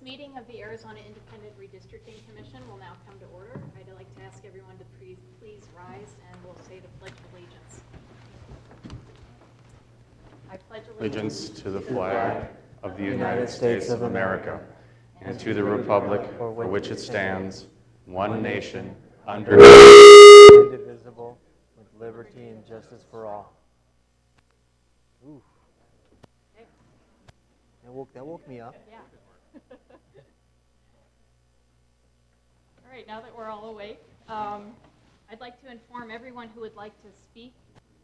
This meeting of the Arizona Independent Redistricting Commission will now come to order. I'd like to ask everyone to please rise and we'll say the Pledge of Allegiance. I pledge allegiance to the flag of the United States of America and to the republic for which it stands, one nation, under God, indivisible, with liberty and justice for all. Ooh. Okay. That woke me up. Yeah. All right, now that we're all awake, I'd like to inform everyone who would like to speak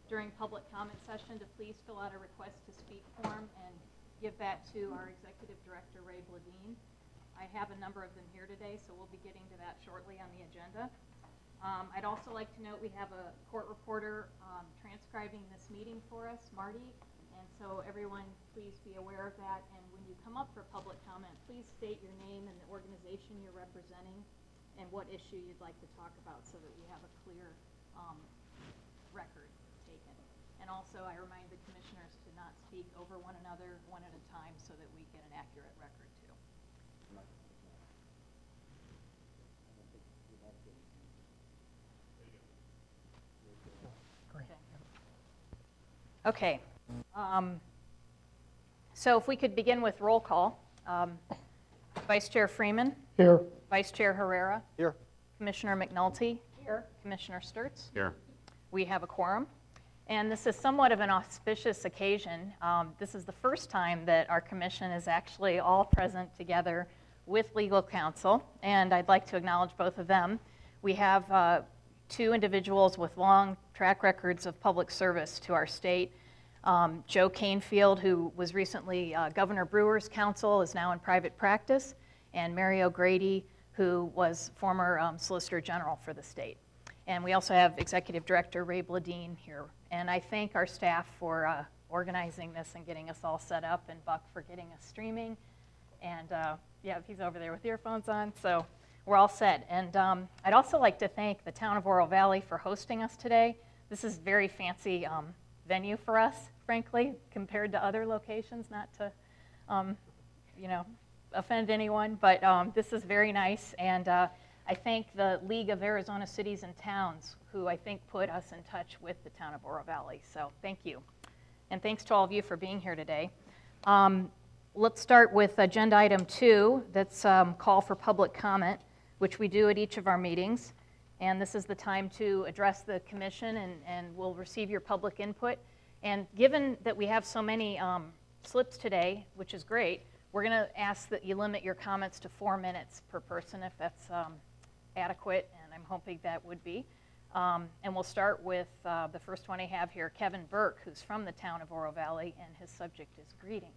during public comment session to please fill out a request to speak form and give that to our Executive Director, Ray Bladine. I have a number of them here today, so we'll be getting to that shortly on the agenda. I'd also like to note we have a court reporter transcribing this meeting for us, Marty, and so everyone please be aware of that. And when you come up for public comment, please state your name and the organization you're representing and what issue you'd like to talk about so that we have a clear record taken. And also I remind the commissioners to not speak over one another one at a time so that we get an accurate record too. Okay. So if we could begin with roll call. Vice Chair Freeman. Here. Vice Chair Herrera. Here. Commissioner McNulty. Here. Commissioner Sturts. Here. We have a quorum. And this is somewhat of an auspicious occasion. This is the first time that our commission is actually all present together with legal counsel, and I'd like to acknowledge both of them. We have two individuals with long track records of public service to our state. Joe Canefield, who was recently Governor Brewer's counsel, is now in private practice, and Mary O'Grady, who was former Solicitor General for the state. And we also have Executive Director Ray Bladine here. And I thank our staff for organizing this and getting us all set up, and Buck for getting us streaming. And yeah, he's over there with earphones on, so we're all set. And I'd also like to thank the town of Oro Valley for hosting us today. This is a very fancy venue for us, frankly, compared to other locations, not to offend anyone, but this is very nice. And I thank the League of Arizona Cities and Towns, who I think put us in touch with the town of Oro Valley. So thank you. And thanks to all of you for being here today. Let's start with agenda item 2, that's call for public comment, which we do at each of our meetings. And this is the time to address the commission, and we'll receive your public input. And given that we have so many slips today, which is great, we're going to ask that you limit your comments to 4 minutes per person, if that's adequate, and I'm hoping that would be. And we'll start with the first one I have here, Kevin Burke, who's from the town of Oro Valley, and his subject is greeting.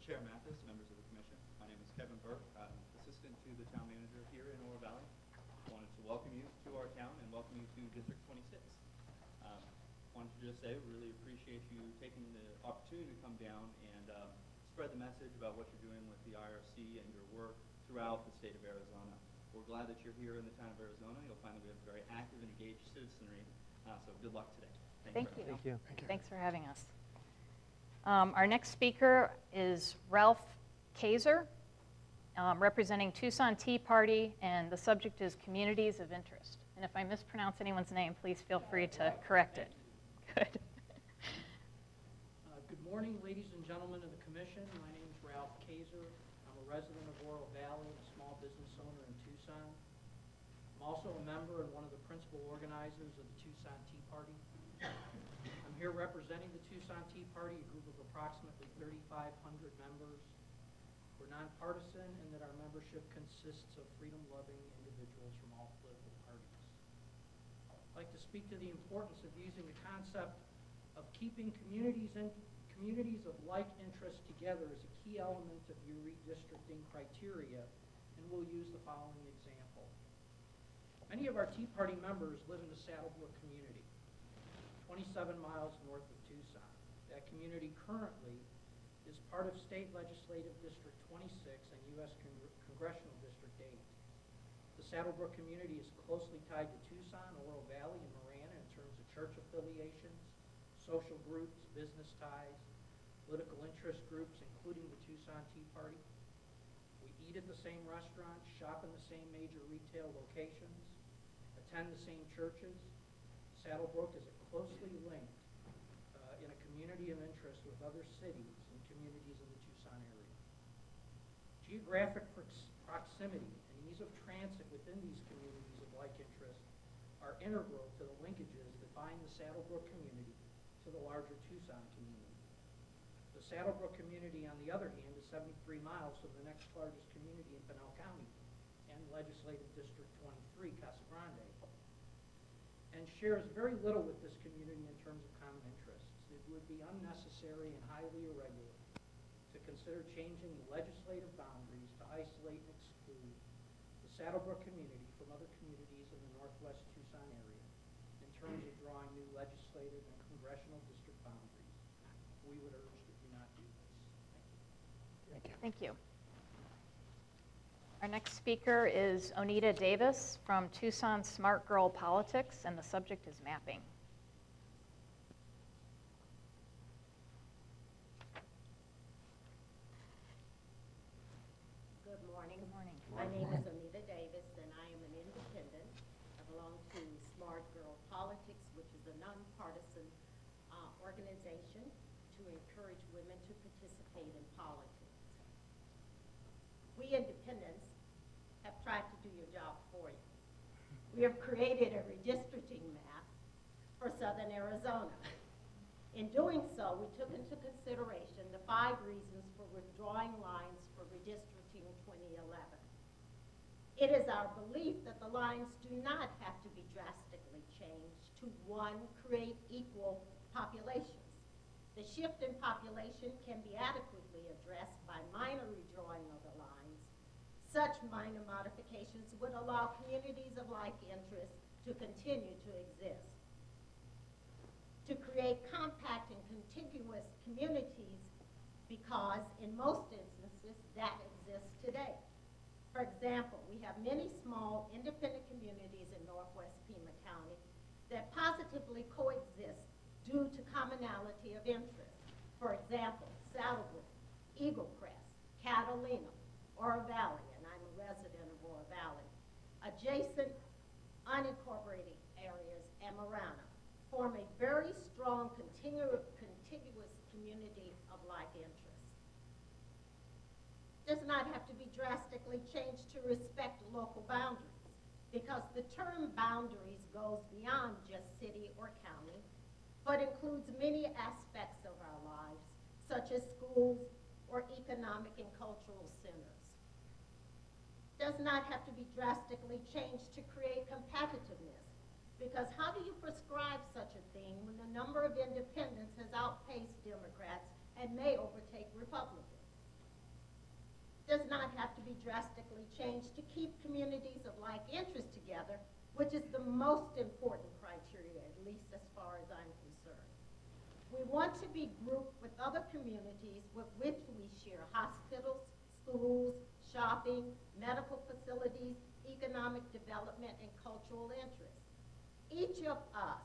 Chair Mathis, members of the commission, my name is Kevin Burke. I'm assistant to the town manager here in Oro Valley. I wanted to welcome you to our town and welcome you to District 26. Wanted to just say we really appreciate you taking the opportunity to come down and spread the message about what you're doing with the IRC and your work throughout the state of Arizona. We're glad that you're here in the town of Arizona. You'll find that we have a very active and engaged citizenry, so good luck today. Thank you. Thank you. Thanks for having us. Our next speaker is Ralph Kaiser, representing Tucson Tea Party, and the subject is communities of interest. And if I mispronounce anyone's name, please feel free to correct it. Good. Good morning, ladies and gentlemen of the commission. My name is Ralph Kaiser. I'm a resident of Oro Valley, a small business owner in Tucson. I'm also a member and one of the principal organizers of the Tucson Tea Party. I'm here representing the Tucson Tea Party, a group of approximately 3,500 members. We're nonpartisan in that our membership consists of freedom-loving individuals from all political parties. I'd like to speak to the importance of using the concept of keeping communities of like interest together as a key element of your redistricting criteria, and we'll use the following example. Many of our Tea Party members live in the Saddlebrook community, 27 miles north of Tucson. That community currently is part of State Legislative District 26 and U.S. Congressional District 8. The Saddlebrook community is closely tied to Tucson, Oro Valley, and Marana in terms of church affiliations, social groups, business ties. political interest groups, including the Tucson Tea Party. We eat at the same restaurants, shop in the same major retail locations, attend the same churches. Saddlebrook is closely linked in a community of interest with other cities and communities in the Tucson area. Geographic proximity and ease of transit within these communities of like interest are integral to the linkages that bind the Saddlebrook community to the larger Tucson community. The Saddlebrook community, on the other hand, is 73 miles from the next largest community in Pinal County and Legislative District 23, Casa Grande, and shares very little with this community in terms of common interests. It would be unnecessary and highly irregular to consider changing the legislative boundaries to isolate and exclude the Saddlebrook community from other communities in the northwest Tucson area in terms of drawing new legislative and congressional district boundaries. We would urge that you not do this. Thank you. Thank you. Our next speaker is Onita Davis from Tucson Smart Girl Politics, and the subject is mapping. Good morning. Good morning. My name is Onita Davis, and I am an independent. I belong to Smart Girl Politics, which is a nonpartisan organization to encourage women to participate in politics. We independents have tried to do your job for you. We have created a redistricting map for Southern Arizona. In doing so, we took into consideration the 5 reasons for withdrawing lines for redistricting 2011. It is our belief that the lines do not have to be drastically changed to, 1, create equal populations. The shift in population can be adequately addressed by minor redrawing of the lines. Such minor modifications would allow communities of like interest to continue to exist. To create compact and contiguous communities, because in most instances that exists today. For example, we have many small independent communities in northwest Pima County that positively coexist due to commonality of interest. For example, Saddlebrook, Eagle Crest, Catalina, Oro Valley, and I'm a resident of Oro Valley. Adjacent unincorporated areas and Marana form a very strong contiguous community of like interest. Does not have to be drastically changed to respect local boundaries, because the term boundaries goes beyond just city or county, but includes many aspects of our lives, such as schools or economic and cultural centers. Does not have to be drastically changed to create competitiveness, because how do you prescribe such a thing when the number of independents has outpaced Democrats and may overtake Republicans? Does not have to be drastically changed to keep communities of like interest together, which is the most important criteria, at least as far as I'm concerned. We want to be grouped with other communities with which we share hospitals, schools, shopping, medical facilities, economic development, and cultural interests. Each of us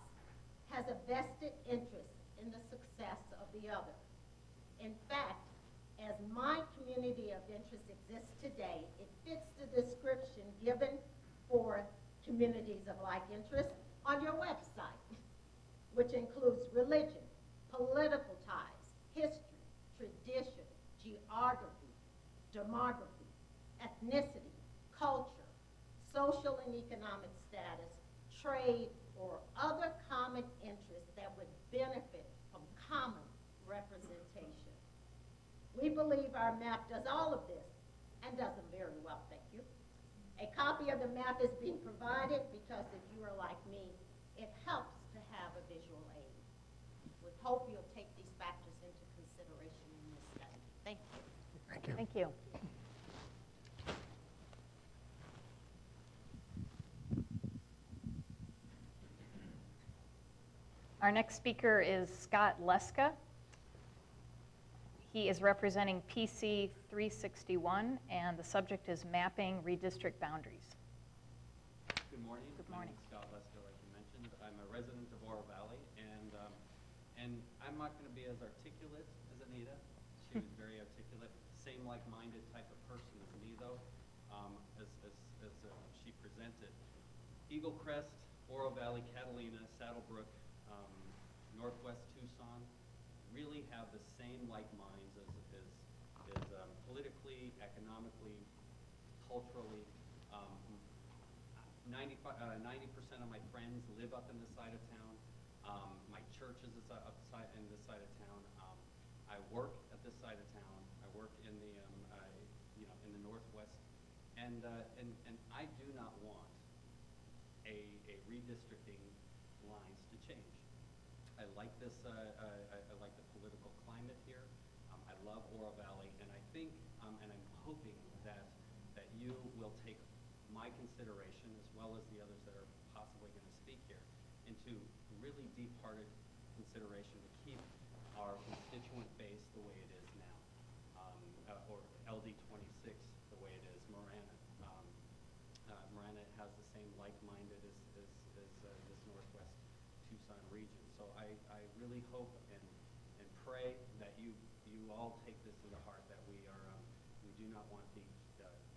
has a vested interest in the success of the other. In fact, as my community of interest exists today, it fits the description given for communities of like interest on your website, which includes religion, political ties, history, tradition, geography, demography, ethnicity, culture, social and economic status, trade, or other common interests that would benefit from common representation. We believe our map does all of this and does them very well, thank you. A copy of the map is being provided because if you are like me, it helps to have a visual aid. We hope you'll take these factors into consideration in this study. Thank you. Thank you. Thank you. Our next speaker is Scott Leska. He is representing PC 361, and the subject is mapping redistrict boundaries. Good morning. Good My morning. name is Scott Leska, like you mentioned. I'm a resident of Oro Valley, and I'm not going to be as articulate as an Nita. She was very articulate. Same like-minded type of person as me, though, as she presented. Eagle Crest, Oro Valley, Catalina, Saddlebrook, Northwest Tucson really have the same like minds as politically, economically, culturally. 90% of my friends live up in this side of town. My church is in this side of town. I work at this side of town. I work in the in the Northwest, and I do not want a redistricting lines to change. I like this. I like the political climate here. I love Oro Valley, and I think and I'm hoping that you will take my consideration, as well as the others that are possibly going to speak here, into really deep-hearted consideration to keep our constituent base the way it is now, or LD 26 the way it is. Marana has the same like-minded as this Northwest Tucson region. So I really hope and pray that you all take this to the heart, that we do not want the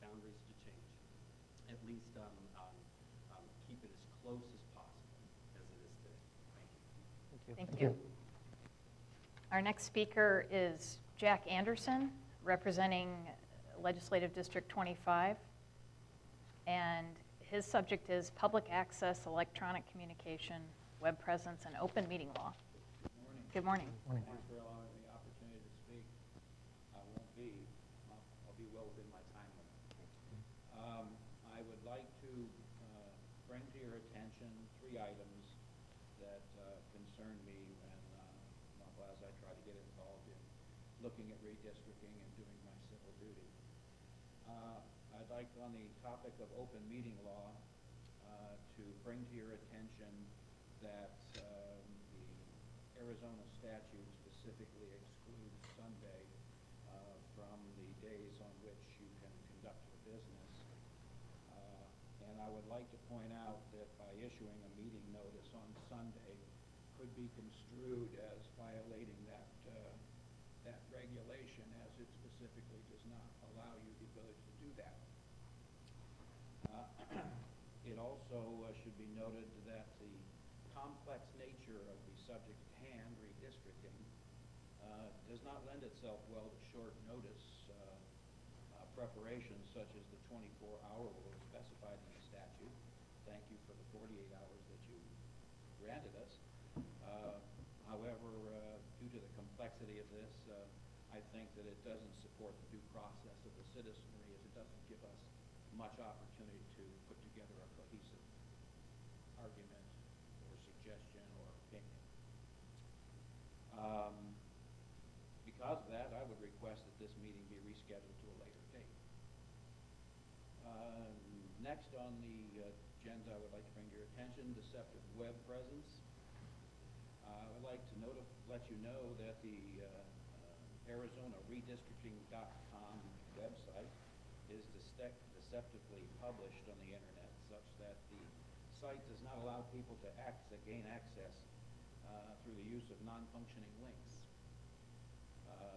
boundaries to change. At least keep it as close as possible as it is today. Thank you. Thank you. Our next speaker is Jack Anderson, representing Legislative District 25. And his subject is public access, electronic communication, web presence, and open meeting law. Good morning. Good morning. Thanks for allowing me the opportunity to speak. I'll be well within my time limit. I would like to bring to your attention 3 items that concern me as I try to get involved in looking at redistricting and doing my civil duty. I'd like, on the topic of open meeting law, to bring to your attention that the Arizona statute specifically excludes Sunday from the days on which you can conduct your business. And I would like to point out that by issuing a meeting notice on Sunday could be construed as violating that regulation, as it specifically does not allow you the ability to do that. It also should be noted that the complex nature of the subject at hand, redistricting, does not lend itself well to short notice preparations such as the 24-hour rule specified in the statute. Thank you for the 48 hours that you granted us. However, due to the complexity of this, I think that it doesn't support the due process of the citizenry, as it doesn't give us much opportunity to put together a cohesive argument or suggestion or opinion. Because of that, I would request that this meeting be rescheduled to a later date. Next on the agenda, I would like to bring to your attention deceptive web presence. I would like to let you know that the Arizona Redistricting.com website is deceptively published on the internet, such that the site does not allow people to gain access through the use of non-functioning links.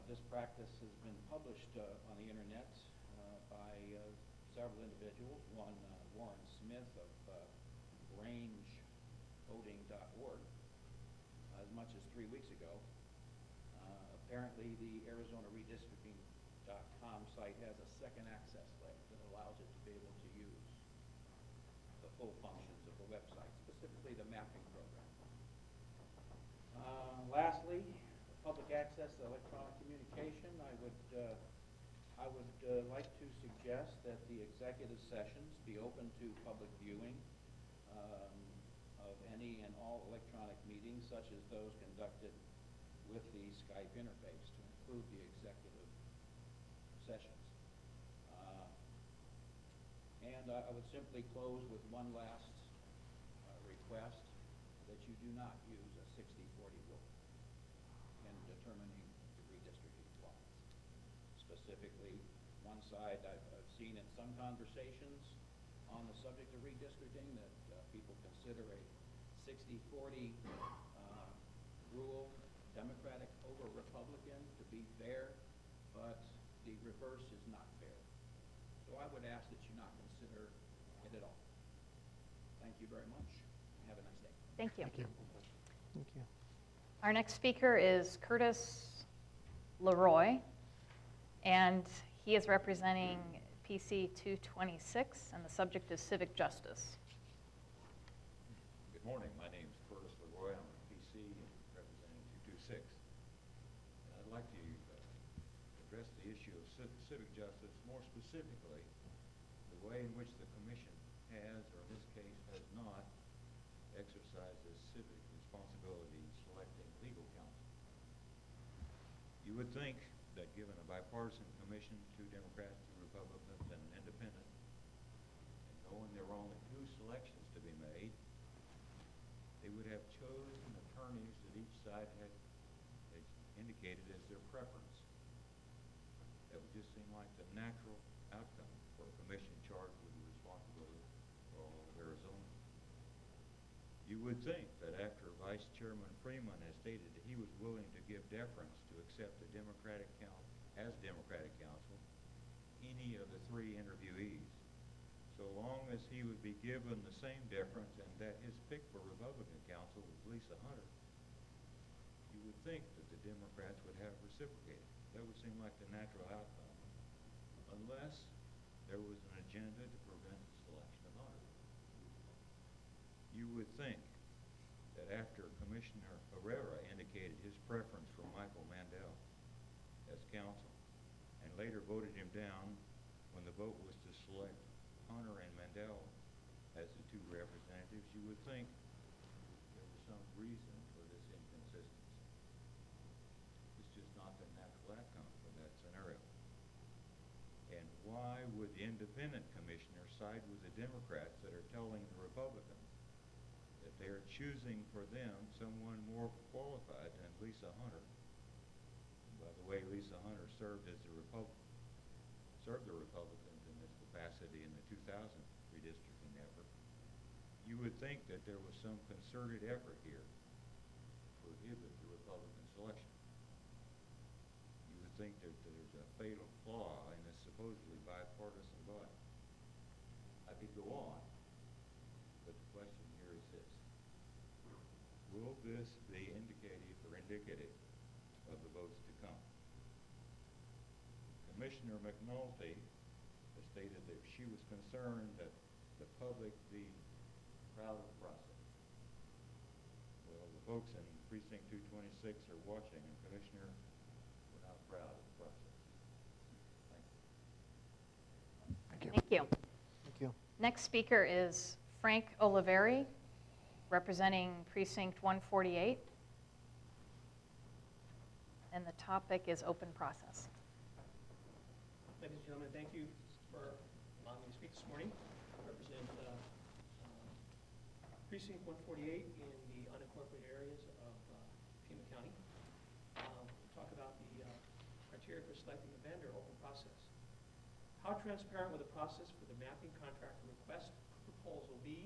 This practice has been published on the internet by several individuals. One, Warren Smith of rangevoting.org, as much as 3 weeks ago. Apparently, the Arizona Redistricting.com site has a second access link that allows it to be able to use the full functions of the website, specifically the mapping program. Lastly, public access to electronic communication. I would like to suggest that the executive sessions be open to public viewing of any and all electronic meetings, such as those conducted with the Skype interface, to include the executive sessions. And I would simply close with one last request, that you do not use a 60-40 rule in determining the redistricting laws. Specifically, one side I've seen in some conversations on the subject of redistricting that people consider a 60-40 rule, Democratic over Republican, to be be fair, but the reverse is not fair. So I would ask that you not consider it at all. Thank you very much. Have a nice day. Thank you. Thank you. Our next speaker is Curtis Leroy, and he is representing PC 226, and the subject is civic justice. Good morning. My name is Curtis Leroy. I'm a PC representing 226. And I'd like to address the issue of civic justice, more specifically, the way in which the Commission has, or in this case has not, exercised its civic responsibility in selecting legal counsel. You would think that given a bipartisan commission, 2 Democrats, 2 Republicans, and an independent, and knowing there were only 2 selections to be made, they would have chosen attorneys that each side had indicated as their preference. That would just seem like the natural outcome for a commission charged with the responsibility for all of Arizona. You would think that after Vice Chairman Freeman has stated that he was willing to give deference to accept a Democratic counsel, any of the 3 interviewees, so long as he would be given the same deference and that his pick for Republican counsel was Lisa Hunter, you would think that the Democrats would have reciprocated. That would seem like the natural outcome, unless there was an agenda to prevent the selection of Hunter. You would think that after Commissioner Herrera indicated his preference for Michael Mandel as counsel, and later voted him down when the vote was to select Hunter and Mandel as the 2 representatives, you would think there was some reason for this inconsistency. It's just not the natural outcome for that scenario. And why would the independent commissioner side with the Democrats that are telling the Republicans that they are choosing for them someone more qualified than Lisa Hunter? And by the way, Lisa Hunter served the Republicans in this capacity in the 2000 redistricting effort. You would think that there was some concerted effort here to prohibit the Republican selection. You would think that there's a fatal flaw in this supposedly bipartisan body. I could go on, but the question here is this: will this be indicative of the votes to come? Commissioner McNulty has stated that she was concerned that the public be proud of the process. Well, the folks in Precinct 226 are watching, and Commissioner, we're not proud of the process. Thank you. Thank you. Thank you. Next speaker is Frank Oliveri, representing Precinct 148. And the topic is open process. Ladies and gentlemen, thank you for allowing me to speak this morning. I represent Precinct 148 in the unincorporated areas of Pima County. Talk about the criteria for selecting a vendor, open process. How transparent will the process for the mapping contractor request proposal be,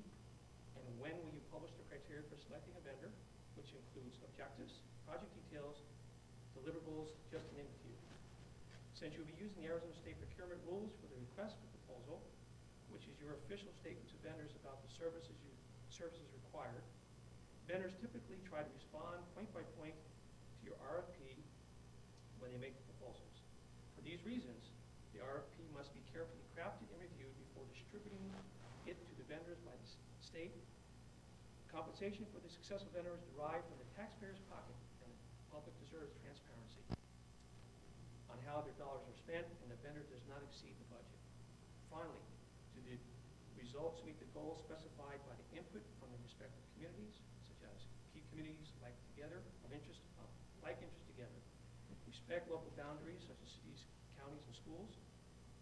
and when will you publish the criteria for selecting a vendor, which includes objectives, project details, deliverables, just to name a few? Since you'll be using the Arizona State Procurement Rules for the request for proposal, which is your official statement to vendors about the services required, vendors typically try to respond point by point to your RFP when they make the proposals. For these reasons, the RFP must be carefully crafted and reviewed before distributing it to the vendors by the state. Compensation for the successful vendor is derived from the taxpayer's pocket, and the public deserves transparency on how their dollars are spent, and the vendor does not exceed the budget. Finally, do the results meet the goals specified by the input from the respective communities, such as keep communities like interest together, respect local boundaries such as cities, counties, and schools,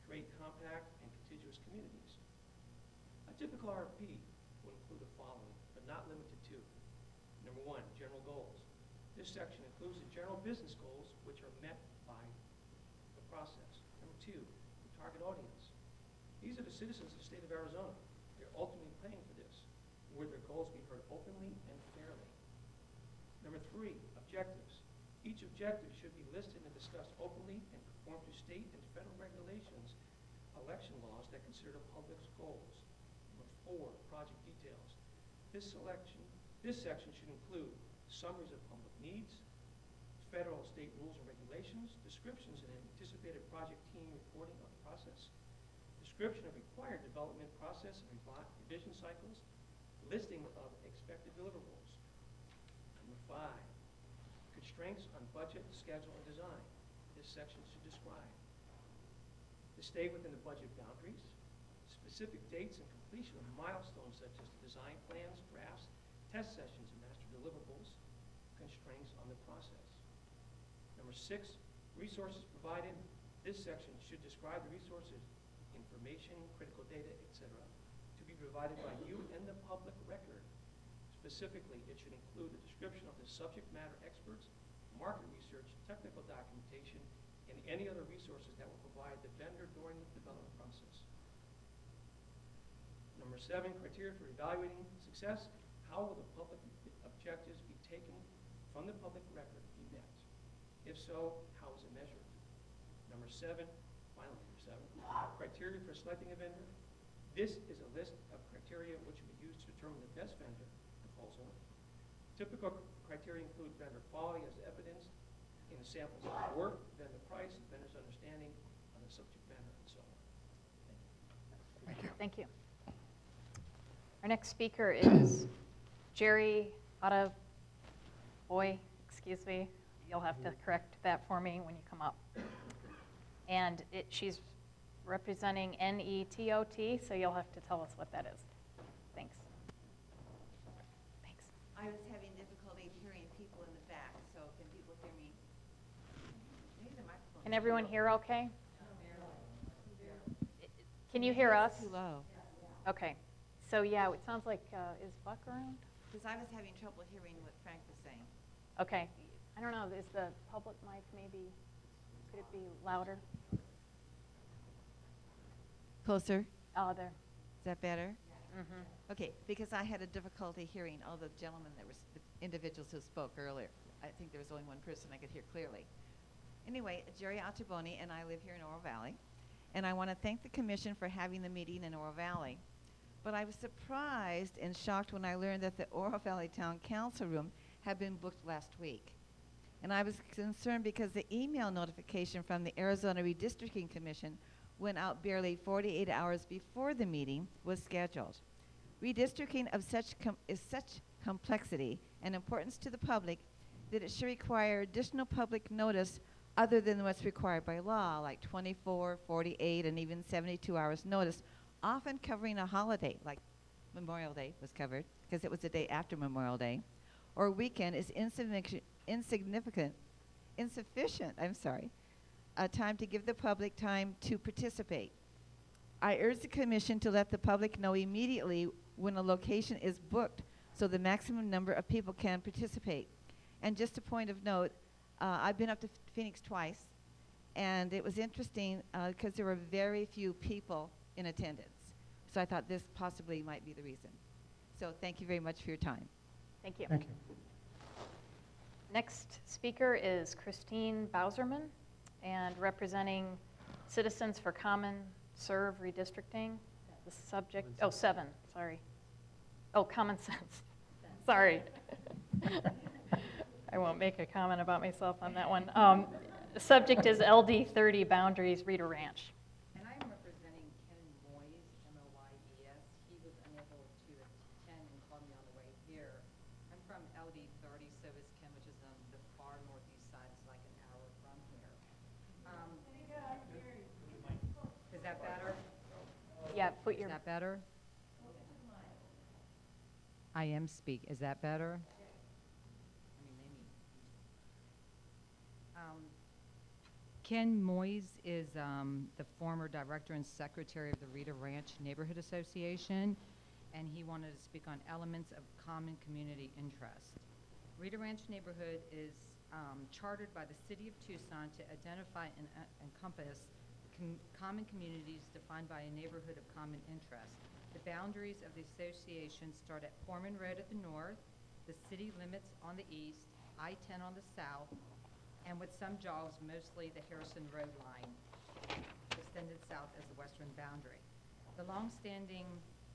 create compact and contiguous communities. A typical RFP will include the following, but not limited to: number 1, general goals. This section includes the general business goals, which are met by the process. Number 2, the target audience. These are the citizens of the state of Arizona. They're ultimately paying for this. Where their goals be heard openly and fairly. Number 3, objectives. Each objective should be listed and discussed openly and conform to state and federal regulations, election laws that consider the public's goals. Number 4, project details. This section should include summaries of public needs, federal and state rules and regulations, descriptions and anticipated project team reporting of the process, description of required development process and revision cycles, listing of expected deliverables. Number 5, constraints on budget, schedule, and design. This section should describe to stay within the budget boundaries, specific dates and completion of milestones such as design plans, drafts, test sessions, and master deliverables, constraints on the process. Number 6, resources provided. This section should describe the resources, information, critical data, etc., to be provided by you and the public record. Specifically, it should include a description of the subject matter experts, market research, technical documentation, and any other resources that will provide the vendor during the development process. Number 7, criteria for evaluating success. How will the public objectives be taken from the public record be met? If so, how is it measured? Number 7, finally number 7, criteria for selecting a vendor. This is a list of criteria which will be used to determine the best vendor proposal. Typical criteria include vendor quality as evidenced in the samples of work, vendor price, vendor's understanding on the subject matter, and so on. Thank you. Thank you. Our next speaker is Jerry Boy, excuse me. You'll have to correct that for me when you come up. And she's representing NETOT, so you'll have to tell us what that is. Thanks. Thanks. I was having difficulty hearing people in the back, so can people hear me? Maybe the microphone. Can everyone hear okay? Can you hear us? Too low. Okay. So yeah, it sounds like, is Buck around? Because I was having trouble hearing what Frank was saying. Okay. I don't know, is the public mic maybe, could it be louder? Closer? Oh, there. Is that better? Mm-hmm. Okay, because I had a difficulty hearing all the gentlemen that were, the individuals who spoke earlier. I think there was only one person I could hear clearly. Anyway, Jerry Ottoboni, and I live here in Oro Valley. And I want to thank the commission for having the meeting in Oro Valley. But I was surprised and shocked when I learned that the Oro Valley Town Council room had been booked last week. And I was concerned because the email notification from the Arizona Redistricting Commission went out barely 48 hours before the meeting was scheduled. Redistricting is such complexity and importance to the public that it should require additional public notice other than what's required by law, like 24, 48, and even 72 hours notice, often covering a holiday, like Memorial Day was covered, because it was the day after Memorial Day, or weekend is insufficient, time to give the public time to participate. I urge the commission to let the public know immediately when a location is booked so the maximum number of people can participate. And just a point of note, I've been up to Phoenix twice, and it was interesting because there were very few people in attendance. So I thought this possibly might be the reason. So thank you very much for your time. Thank you. Thank you. Next speaker is Christine Bauserman, and representing Citizens for Common Serve Redistricting. The subject, oh, 7, sorry. Oh, common sense. Sorry. I won't make a comment about myself on that one. The subject is LD 30 Boundaries, Rita Ranch. And I'm representing Ken Moyes, M-O-Y-E-S. He was unable to attend and called me on the way here. I'm from LD 30 Service Ken, which is on the far northeast side. It's like an hour from here. Is that better? Yeah, put your. Is that better? I am speak. Is that better? Ken Moyes is the former director and secretary of the Rita Ranch Neighborhood Association, and he wanted to speak on elements of common community interest. Rita Ranch Neighborhood is chartered by the City of Tucson to identify and encompass common communities defined by a neighborhood of common interest. The boundaries of the association start at Foreman Road at the north, the city limits on the east, I-10 on the south, and with some jogs mostly the Harrison Road line, extended south as the western boundary. The long-standing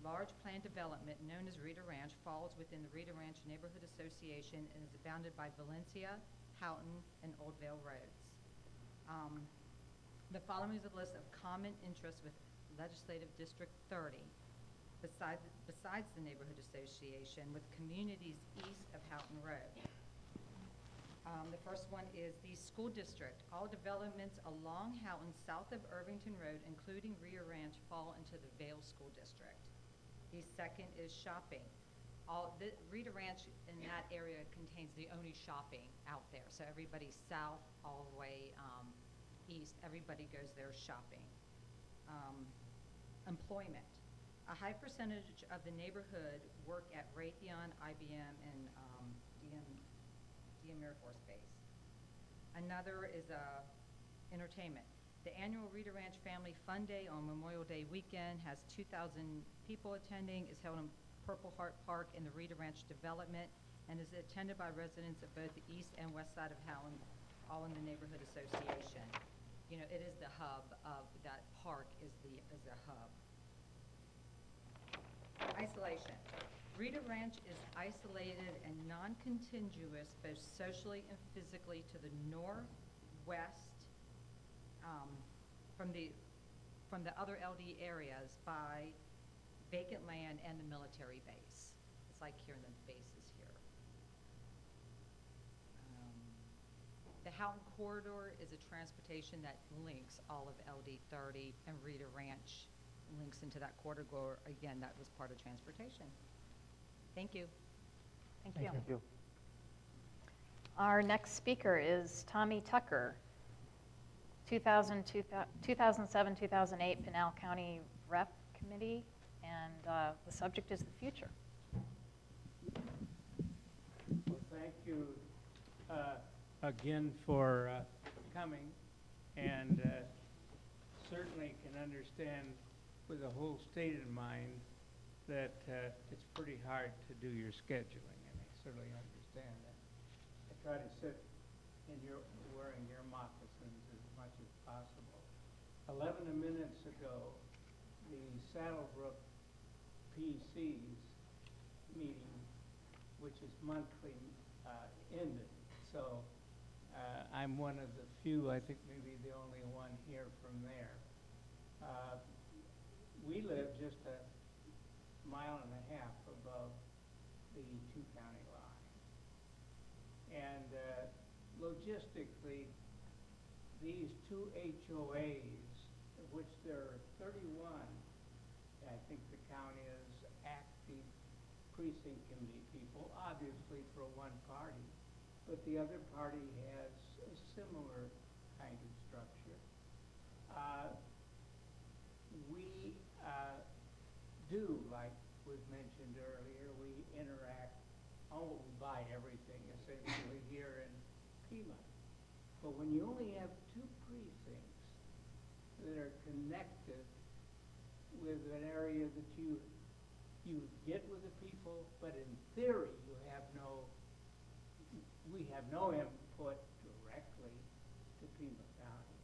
large planned development known as Rita Ranch falls within the Rita Ranch Neighborhood Association and is bounded by Valencia, Houghton, and Old Vale Roads. The following is a list of common interests with Legislative District 30, besides the Neighborhood Association, with communities east of Houghton Road. The first one is the school district. All developments along Houghton south of Irvington Road, including Rita Ranch, fall into the Vale School District. The second is shopping. Rita Ranch in that area contains the only shopping out there. So everybody south all the way east, everybody goes there shopping. Employment. A high percentage of the neighborhood work at Raytheon, IBM, and DM Air Force Base. Another is entertainment. The annual Rita Ranch Family Fun Day on Memorial Day weekend has 2,000 people attending, is held in Purple Heart Park in the Rita Ranch development, and is attended by residents of both the east and west side of Houghton, all in the Neighborhood Association. You know, it is the hub of that park, is the hub. Isolation. Rita Ranch is isolated and non-contiguous both socially and physically to the northwest from the other LD areas by vacant land and the military base. It's like here, the base is here. The Houghton Corridor is a transportation that links all of LD 30, and Rita Ranch links into that corridor. Again, that was part of transportation. Thank you. Thank you. Thank you. Our next speaker is Tommy Tucker, 2007-2008 Pinal County Rep Committee, and the subject is the future. Well, thank you again for coming, and certainly can understand with a whole state in mind that it's pretty hard to do your scheduling, and I certainly understand that. I try to sit in wearing your moccasins as much as possible. 11 minutes ago, the Saddlebrook PC's meeting, which is monthly, ended. So I'm one of the few, I think maybe the only one here from there. We live just a mile and a half above the two-county line. And logistically, these two HOAs, of which there are 31, I think the count is active precinct committee people, obviously for one party, but the other party has a similar kind of structure. We do, like was mentioned earlier, we interact, we buy everything essentially here in Pima. But when you only have two precincts that are connected with an area that you get with the people, but in theory we have no input directly to Pima County.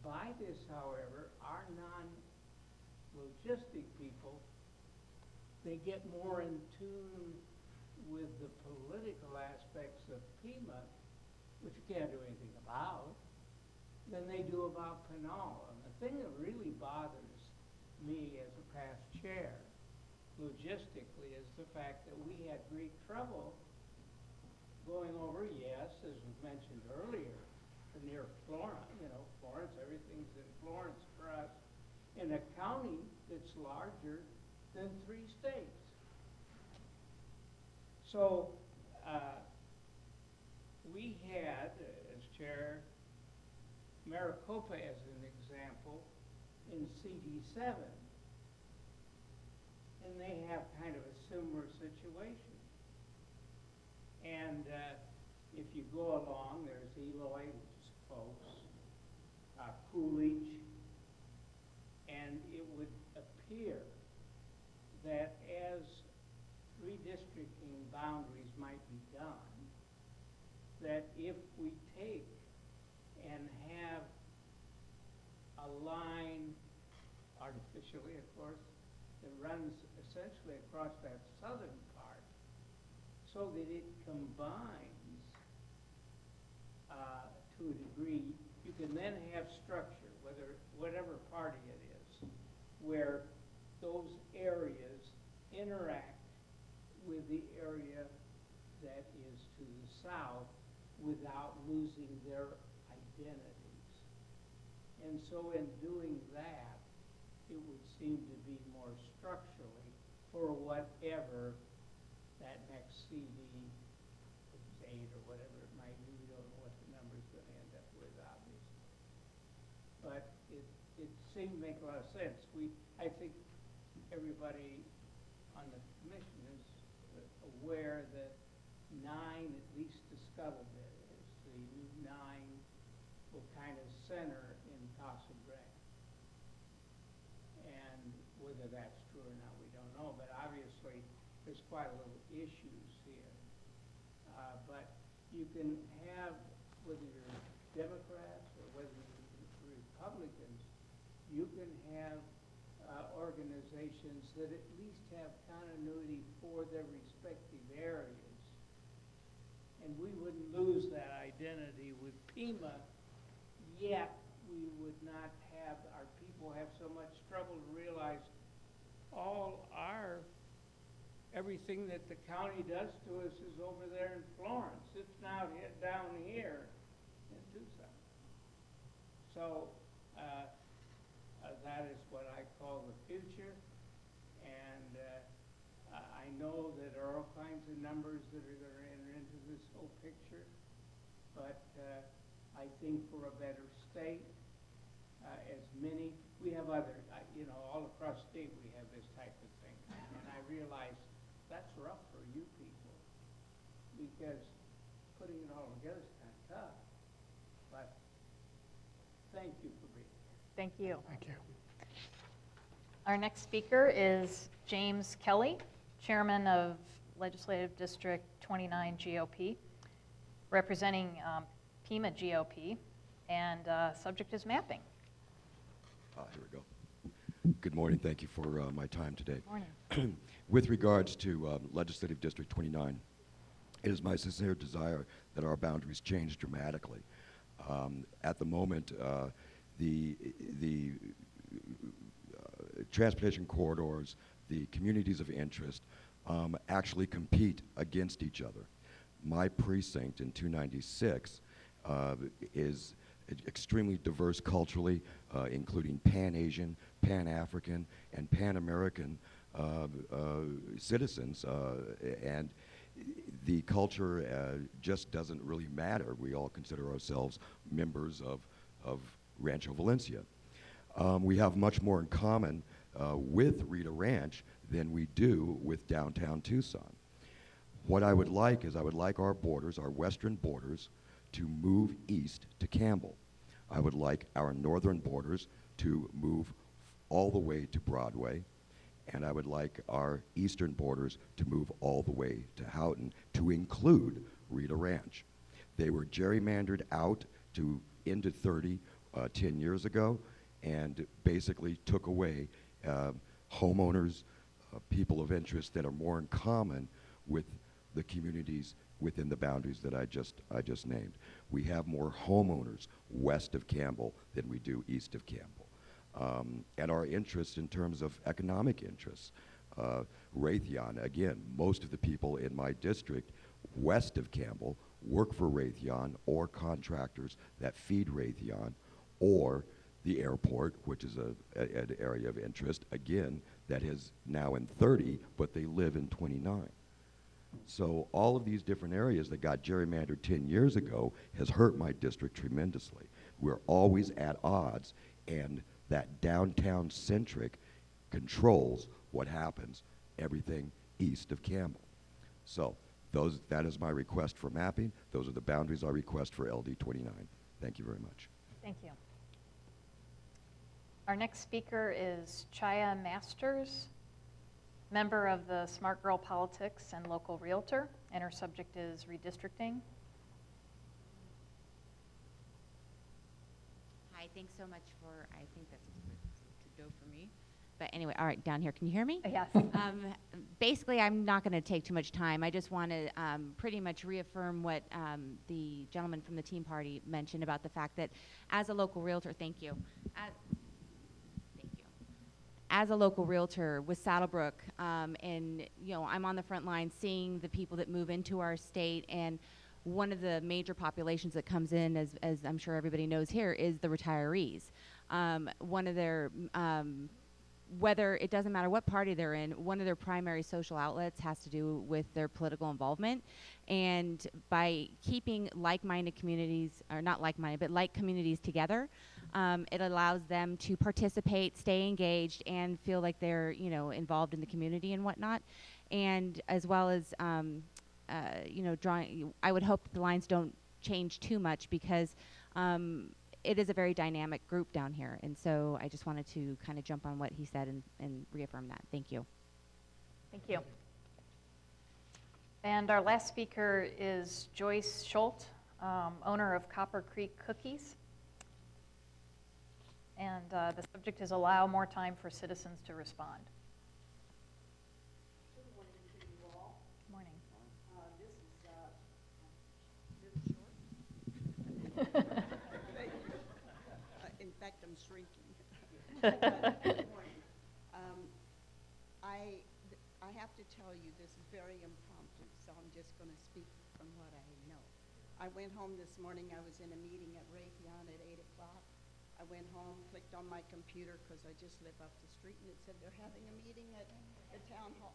By this, however, our non-logistic people, they get more in tune with the political aspects of Pima, which you can't do anything about, than they do about Pinal. And the thing that really bothers me as a past chair, logistically, is the fact that we had great trouble going over, yes, as was mentioned earlier, near Florence, Florence, everything's in Florence for us, in a county that's larger than 3 states. So we had, as chair, Maricopa as an example, in CD7, and they have kind of a similar situation. And if you go along, there's Eloy, which is close, Coolidge, and it would appear that as redistricting boundaries might be done, that if we take and have a line, artificially of course, that runs essentially across that southern part so that it combines to a degree, you can then have structure, whatever party it is, where those areas interact with the area that is to the south without losing their identities. And so in doing that, it would seem to be more structurally for whatever that next CD, 8 or whatever it might be, we don't know what the number's going to end up with, obviously. But it seemed to make a lot of sense. I think everybody on the commission is aware that 9, at least the scuttlebutt is, the new 9 will kind of center in Casa Grande. And whether that's true or not, we don't know, but obviously there's quite a little issues here. But you can have, whether you're Democrats or whether you're Republicans, you can have organizations that at least have continuity for their respective areas. And we wouldn't lose that identity with Pima, yet we would not have, our people have so much trouble to realize everything that the county does to us is over there in Florence. It's now down here in Tucson. So that is what I call the future. And I know that there are all kinds of numbers that are going to enter into this whole picture. But I think for a better state, we have other, all across the state we have this type of thing. And I realize that's rough for you people because putting it all together is kind of tough. But thank you for being here. Thank you. Thank you. Our next speaker is James Kelly, Chairman of Legislative District 29 GOP, representing Pima GOP, and subject is mapping. Here we go. Good morning. Thank you for my time today. Morning. With regards to Legislative District 29, it is my sincere desire that our boundaries change dramatically. At the moment, the transportation corridors, the communities of interest, actually compete against each other. My precinct in 296 is extremely diverse culturally, including Pan-Asian, Pan-African, and Pan-American citizens, and the culture just doesn't really matter. We all consider ourselves members of Rancho Valencia. We have much more in common with Rita Ranch than we do with downtown Tucson. What I would like is I would like our borders, our western borders, to move east to Campbell. I would like our northern borders to move all the way to Broadway, and I would like our eastern borders to move all the way to Houghton, to include Rita Ranch. They were gerrymandered out to into 30 10 years ago, and basically took away homeowners, people of interest that are more in common with the communities within the boundaries that I just named. We have more homeowners west of Campbell than we do east of Campbell. And our interests in terms of economic interests, Raytheon, again, most of the people in my district west of Campbell work for Raytheon or contractors that feed Raytheon, or the airport, which is an area of interest, again, that is now in 30, but they live in 29. So all of these different areas that got gerrymandered 10 years ago has hurt my district tremendously. We're always at odds, and that downtown-centric controls what happens, everything east of Campbell. So that is my request for mapping. Those are the boundaries I request for LD 29. Thank you very much. Thank you. Our next speaker is Chaya Masters, member of the Smart Girl Politics and local realtor, and her subject is redistricting. Hi, thanks so much for, I think that's Trudeau for me. But anyway, all right, down here, can you hear me? Yes. Basically, I'm not going to take too much time. I just want to pretty much reaffirm what the gentleman from the Tea Party mentioned about the fact that as a local realtor, thank you. As a local realtor with Saddlebrook, and I'm on the front line seeing the people that move into our state, and one of the major populations that comes in, as I'm sure everybody knows here, is the retirees. One of their whether it doesn't matter what party they're in, one of their primary social outlets has to do with their political involvement. And by keeping like-minded communities, or not like-minded, but like communities together, it allows them to participate, stay engaged, and feel like they're, involved in the community and whatnot. And as well as, drawing, I would hope that the lines don't change too much because it is a very dynamic group down here. And so I just wanted to kind of jump on what he said and reaffirm that. Thank you. Thank you. And our last speaker is Joyce Schultz, owner of Copper Creek Cookies. And the subject is allow more time for citizens to respond. Good morning to you all. Good morning. This is a little short. In fact, I'm shrinking. Good morning. I have to tell you, this is very impromptu, so I'm just going to speak from what I know. I went home this morning. I was in a meeting at Raytheon at 8 o'clock. I went home, clicked on my computer because I just live up the street, and it said they're having a meeting at the town hall.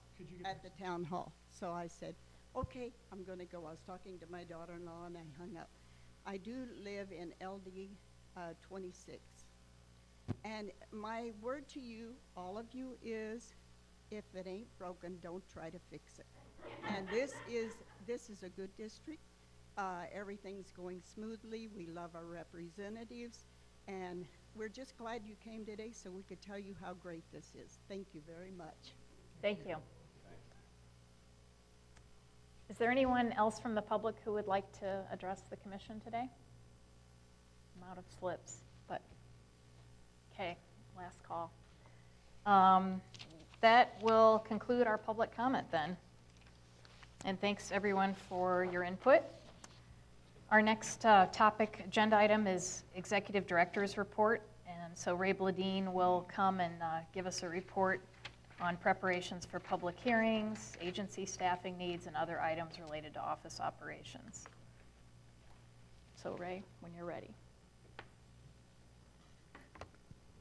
The town hall. So I said, okay, I'm going to go. I was talking to my daughter-in-law, and I hung up. I do live in LD 26. And my word to you, all of you, is if it ain't broken, don't try to fix it. And this is a good district. Everything's going smoothly. We love our representatives. And we're just glad you came today so we could tell you how great this is. Thank you very much. Thank you. Is there anyone else from the public who would like to address the commission today? I'm out of slips, but okay, last call. That will conclude our public comment then. And thanks everyone for your input. Our next topic agenda item is Executive Director's Report. And so Ray Bladine will come and give us a report on preparations for public hearings, agency staffing needs, and other items related to office operations. So Ray, when you're ready.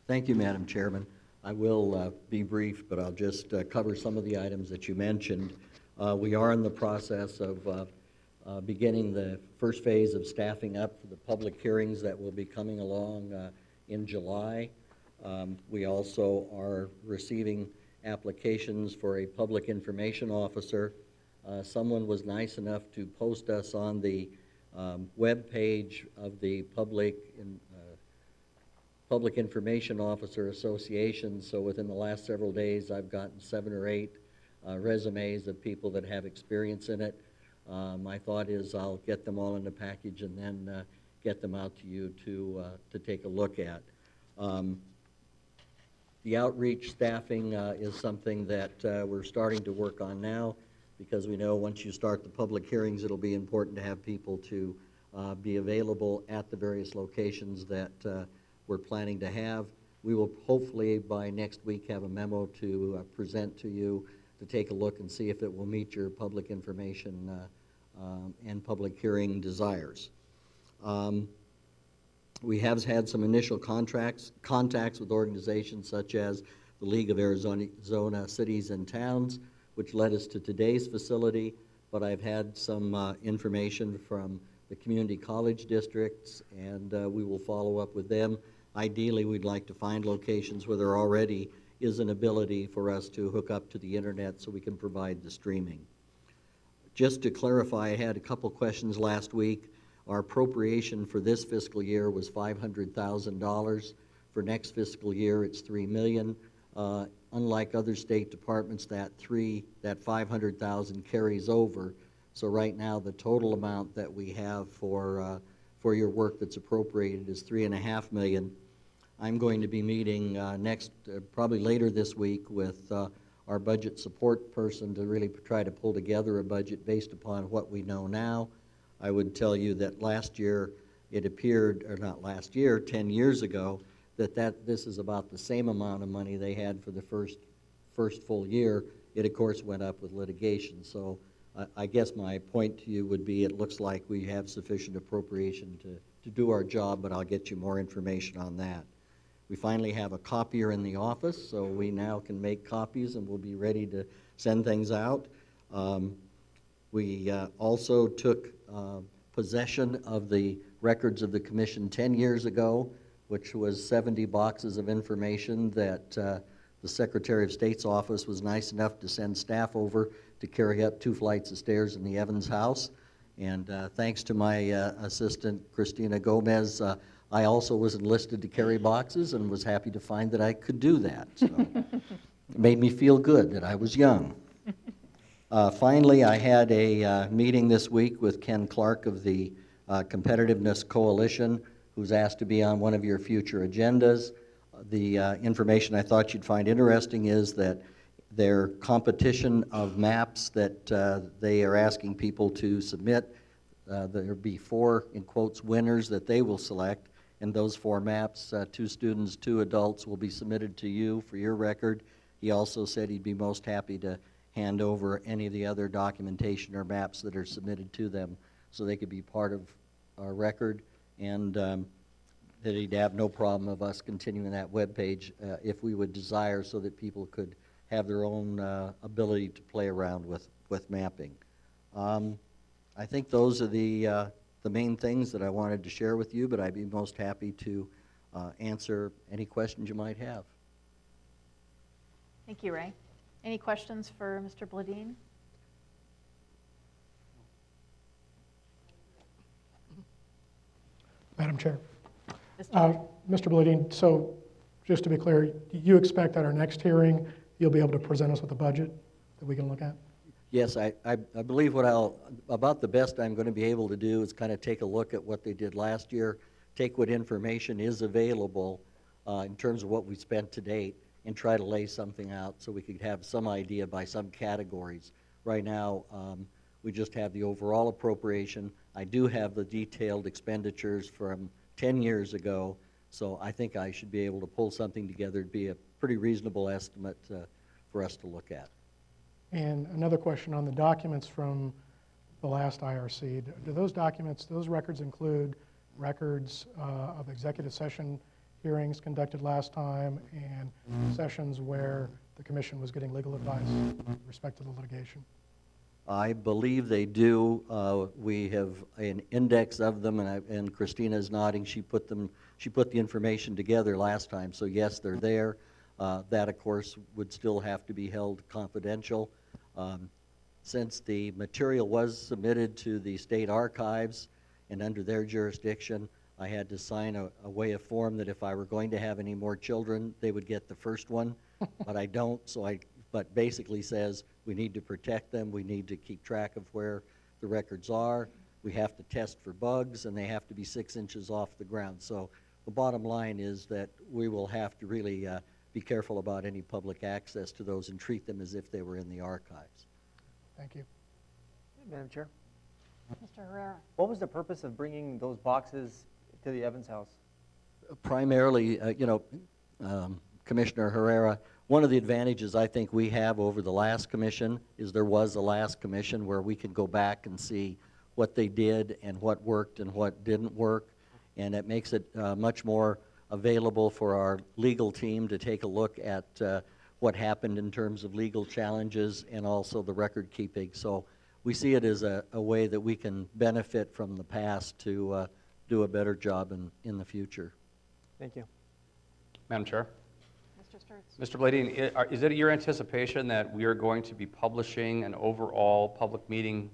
Thank you, Madam Chairman. I will be brief, but I'll just cover some of the items that you mentioned. We are in the process of beginning the first phase of staffing up for the public hearings that will be coming along in July. We also are receiving applications for a public information officer. Someone was nice enough to post us on the web page of the Public Information Officer Association. So within the last several days, I've gotten 7 or 8 resumes of people that have experience in it. My thought is I'll get them all in a package and then get them out to you to take a look at. The outreach staffing is something that we're starting to work on now, because we know once you start the public hearings, it'll be important to have people to be available at the various locations that we're planning to have. We will hopefully by next week have a memo to present to you to take a look and see if it will meet your public information and public hearing desires. We have had some initial contacts with organizations such as the League of Arizona Cities and Towns, which led us to today's facility, but I've had some information from the community college districts, and we will follow up with them. Ideally, we'd like to find locations where there already is an ability for us to hook up to the internet so we can provide the streaming. Just to clarify, I had a couple questions last week. Our appropriation for this fiscal year was $500,000. For next fiscal year, it's $3 million. Unlike other state departments, that $500,000 carries over. So right now, the total amount that we have for for your work that's appropriated is $3.5 million. I'm going to be meeting probably later this week with our budget support person to really try to pull together a budget based upon what we know now. I would tell you that last year it appeared, or not last year, 10 years ago, that this is about the same amount of money they had for the first full year. It, of course, went up with litigation. So I guess my point to you would be it looks like we have sufficient appropriation to do our job, but I'll get you more information on that. We finally have a copier in the office, so we now can make copies and we'll be ready to send things out. We also took possession of the records of the commission 10 years ago, which was 70 boxes of information that the Secretary of State's office was nice enough to send staff over to carry up 2 flights of stairs in the Evans house. And thanks to my assistant, Christina Gomez, I also was enlisted to carry boxes and was happy to find that I could do that. So it made me feel good that I was young. Finally, I had a meeting this week with Ken Clark of the Competitiveness Coalition, who's asked to be on one of your future agendas. The information I thought you'd find interesting is that their competition of maps that they are asking people to submit, there'll be 4, in quotes, winners that they will select. And those 4 maps, 2 students, 2 adults, will be submitted to you for your record. He also said he'd be most happy to hand over any of the other documentation or maps that are submitted to them so they could be part of our record, and that he'd have no problem of us continuing that webpage if we would desire, so that people could have their own ability to play around with mapping. I think those are the main things that I wanted to share with you, but I'd be most happy to answer any questions you might have. Thank you, Ray. Any questions for Mr. Bladine? Madam Chair. Mr. Bladine, so just to be clear, you expect at our next hearing you'll be able to present us with a budget that we can look at? Yes, I believe about the best I'm going to be able to do is kind of take a look at what they did last year, take what information is available in terms of what we spent to date, and try to lay something out so we could have some idea by some categories. Right now, we just have the overall appropriation. I do have the detailed expenditures from 10 years ago, so I think I should be able to pull something together to be a pretty reasonable estimate for us to look at. And another question on the documents from the last IRC. Do those documents, those records include records of executive session hearings conducted last time and sessions where the commission was getting legal advice with respect to the litigation? I believe they do. We have an index of them, and Christina's nodding. She put the information together last time, so yes, they're there. That, of course, would still have to be held confidential. Since the material was submitted to the state archives and under their jurisdiction, I had to sign a way of form that if I were going to have any more children, they would get the first one, but I don't, but basically says we need to protect them, we need to keep track of where the records are, we have to test for bugs, and they have to be 6 inches off the ground. So the bottom line is that we will have to really be careful about any public access to those and treat them as if they were in the archives. Thank you. Madam Chair? Mr. Herrera. What was the purpose of bringing those boxes to the Evans house? Primarily, Commissioner Herrera, one of the advantages I think we have over the last commission is there was a last commission where we can go back and see what they did and what worked and what didn't work, and it makes it much more available for our legal team to take a look at what happened in terms of legal challenges and also the record keeping. So we see it as a way that we can benefit from the past to do a better job in the future. Thank you. Madam Chair? Mr. Sturts. Mr. Bladine, is it your anticipation that we are going to be publishing an overall public meeting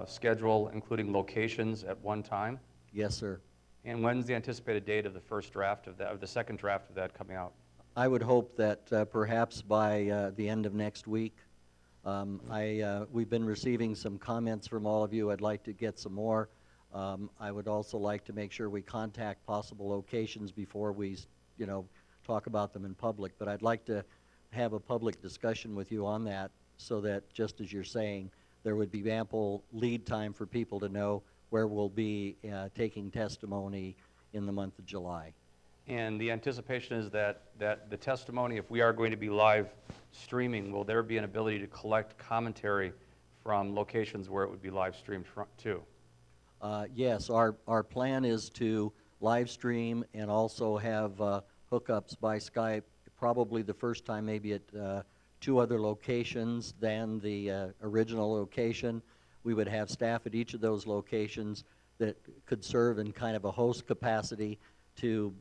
schedule, including locations at one time? Yes, sir. And when's the anticipated date of the first draft of that, or the second draft of that coming out? I would hope that perhaps by the end of next week. We've been receiving some comments from all of you. I'd like to get some more. I would also like to make sure we contact possible locations before we, talk about them in public. But I'd like to have a public discussion with you on that so that, just as you're saying, there would be ample lead time for people to know where we'll be taking testimony in the month of July. And the anticipation is that the testimony, if we are going to be live streaming, will there be an ability to collect commentary from locations where it would be live streamed to? Yes, our plan is to live stream and also have hookups by Skype, probably the first time maybe at 2 other locations than the original location. We would have staff at each of those locations that could serve in kind of a host capacity to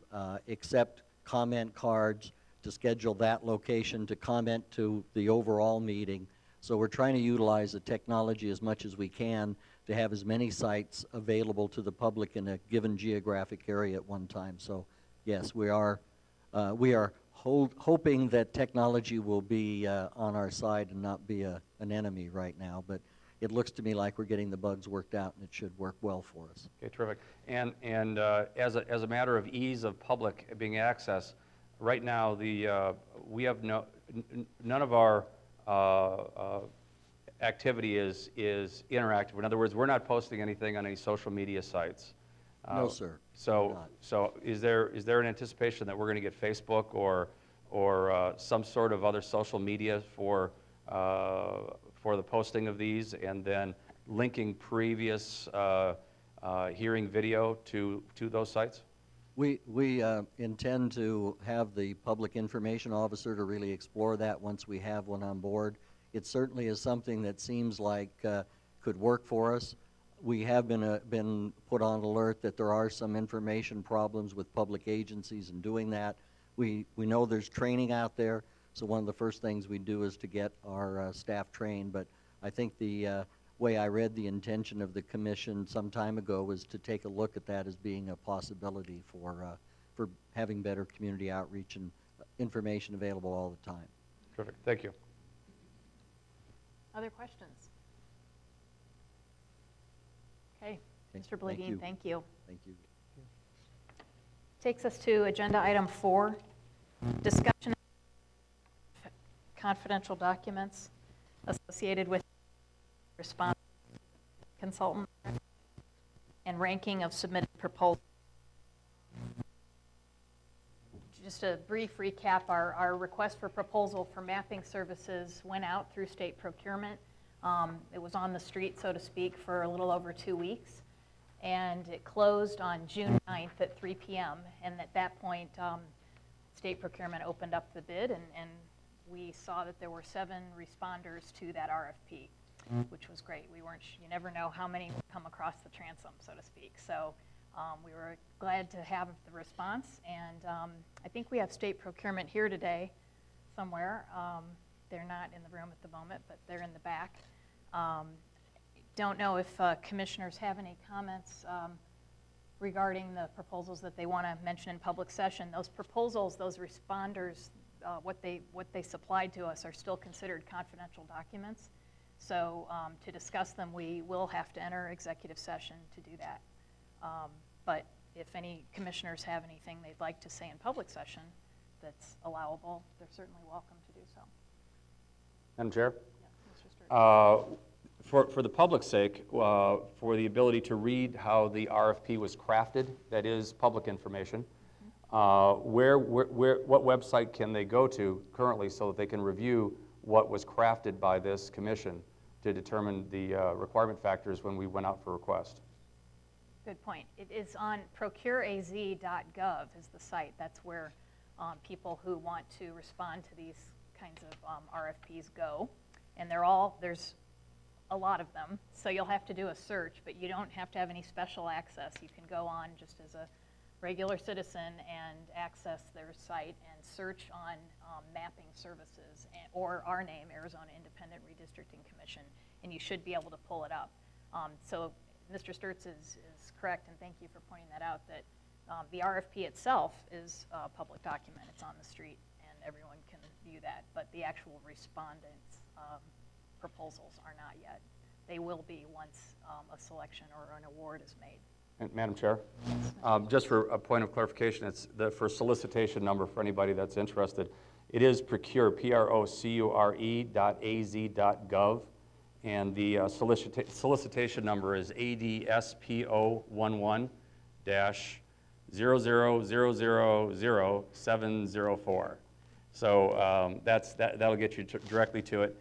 accept comment cards, to schedule that location to comment to the overall meeting. So we're trying to utilize the technology as much as we can to have as many sites available to the public in a given geographic area at one time. So yes, we are hoping that technology will be on our side and not be an enemy right now. But it looks to me like we're getting the bugs worked out, and it should work well for us. Okay, terrific. And as a matter of ease of public being access, right now we have none of our activity is interactive. In other words, we're not posting anything on any social media sites. No, sir. So is there an anticipation that we're going to get Facebook or some sort of other social media for the posting of these, and then linking previous hearing video to those sites? We intend to have the public information officer to really explore that once we have one on board. It certainly is something that seems like could work for us. We have been put on alert that there are some information problems with public agencies in doing that. We know there's training out there, so one of the first things we do is to get our staff trained. But I think the way I read the intention of the commission some time ago was to take a look at that as being a possibility for having better community outreach and information available all the time. Terrific. Thank you. Other questions? Okay, Mr. Bledeen, thank you. Thank you. Takes us to agenda item 4, discussion of confidential documents associated with response consultant and ranking of submitted proposals. Just a brief recap, our request for proposal for mapping services went out through state procurement. It was on the street, so to speak, for a little over 2 weeks. And it closed on June 9th at 3 p.m. And at that point, state procurement opened up the bid, and we saw that there were 7 responders to that RFP, which was great. You never know how many would come across the transom, so to speak. So we were glad to have the response, and I think we have state procurement here today somewhere. They're not in the room at the moment, but they're in the back. Don't know if commissioners have any comments regarding the proposals that they want to mention in public session. Those proposals, those responders, what they supplied to us are still considered confidential documents. So to discuss them, we will have to enter executive session to do that. But if any commissioners have anything they'd like to say in public session that's allowable, they're certainly welcome to do so. Madam Chair? Yes, Mr. Stewart. For the public's sake, for the ability to read how the RFP was crafted, that is public information, what website can they go to currently so that they can review what was crafted by this commission to determine the requirement factors when we went out for request? Good point. It is on procureaz.gov is the site. That's where people who want to respond to these kinds of RFPs go. And there's a lot of them. So you'll have to do a search, but you don't have to have any special access. You can go on just as a regular citizen and access their site and search on mapping services or our name, Arizona Independent Redistricting Commission, and you should be able to pull it up. So Mr. Sturts is correct, and thank you for pointing that out, that the RFP itself is a public document. It's on the street, and everyone can view that, but the actual respondents' proposals are not yet. they will be once a selection or an award is made. And Madam Chair, just for a point of clarification, it's for solicitation number for anybody that's interested. It is procure, procure.az.gov, and the solicitation number is ADSPO11-0000704. So that'll get you directly to it.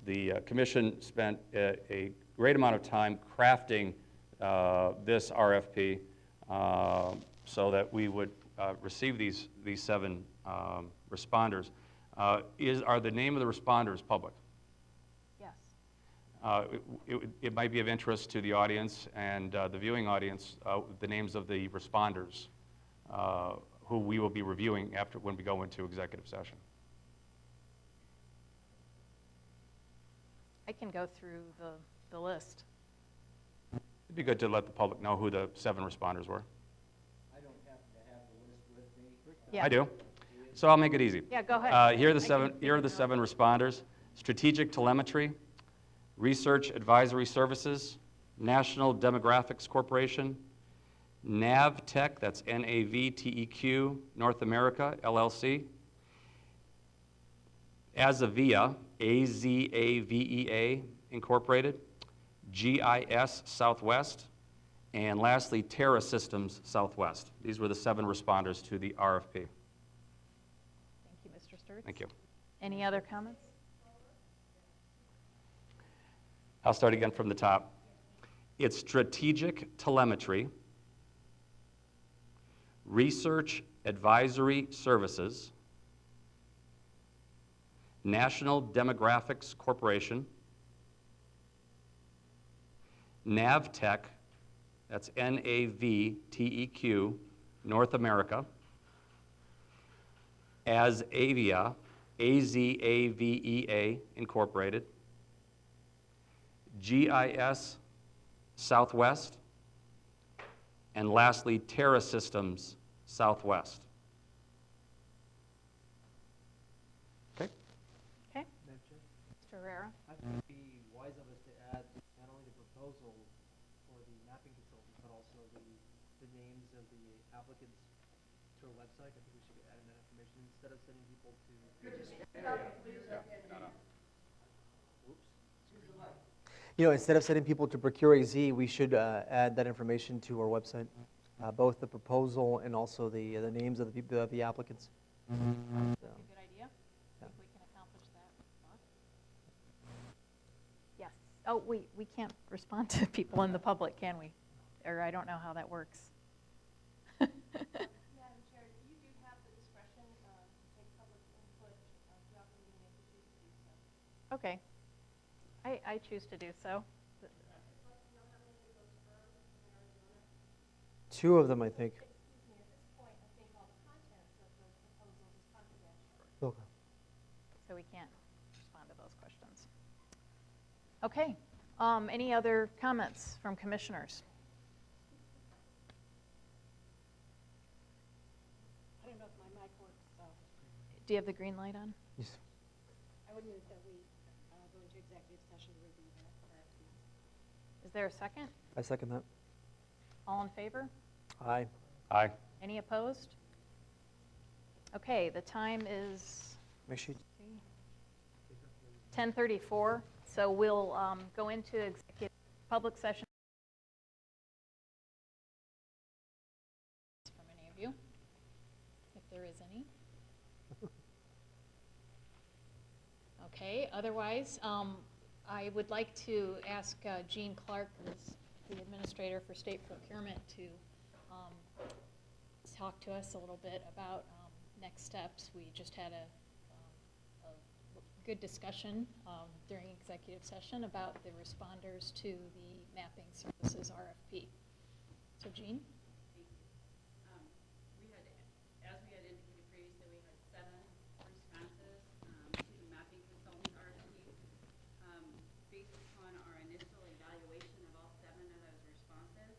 The commission spent a great amount of time crafting this RFP so that we would receive these 7 responders. Are the name of the responders public? Yes. It might be of interest to the audience and the viewing audience, the names of the responders who we will be reviewing when we go into executive session. I can go through the list. It'd be good to let the public know who the 7 responders were. I don't happen to have the list with me. Yeah. I do. So I'll make it easy. Yeah, go ahead. Here are the 7 responders. Strategic Telemetry, Research Advisory Services, National Demographics Corporation, NAVTEQ, that's NAVTEQ, North America, LLC, Azavea, AZAVEA, Incorporated, GIS Southwest, and lastly, Terra Systems Southwest. These were the 7 responders to the RFP. Thank you, Mr. Sturts. Thank you. Any other comments? I'll start again from the top. It's Strategic Telemetry, Research Advisory Services, National Demographics Corporation, NAVTEQ, that's NAVTEQ, North America, Azavea, AZAVEA, Incorporated, GIS Southwest, and lastly, Terra Systems Southwest. Okay? Okay. Madam Chair? Mr. Herrera? I think it would be wise of us to add not only the proposal for the mapping consultant, but also the names of the applicants to our website. I think we should add in that information instead of sending people to. You know, instead of sending people to Procure AZ, we should add that information to our website, both the proposal and also the names of the applicants. So, Good idea. I think we can accomplish that. Bob? Yes. Oh, we can't respond to people in the public, can we? Or I don't know how that works. Madam Chair, you do have the discretion to take public input throughout the meeting if you choose to do so. Okay. I choose to do so. Two of them, I think. Excuse me, at this point, I think all the contents of the proposals is confidential. Okay. So we can't respond to those questions. Okay. Any other comments from commissioners? I don't know if my mic works, so Do you have the green light on? Yes. I would move that we go into executive session to review that RFP. Is there a second? I second that. All in favor? Aye. Aye. Any opposed? Okay, the time is Make sure. 10:34, so we'll go into executive public session. From any of you, if there is any. Okay, otherwise, I would like to ask Jean Clark, who's the administrator for state procurement, to talk to us a little bit about next steps. We just had a good discussion during executive session about the responders to the mapping services RFP. So Jean? As we had indicated previously, we had 7 responses to the mapping consultant RFP. Based upon our initial evaluation of all 7 of those responses,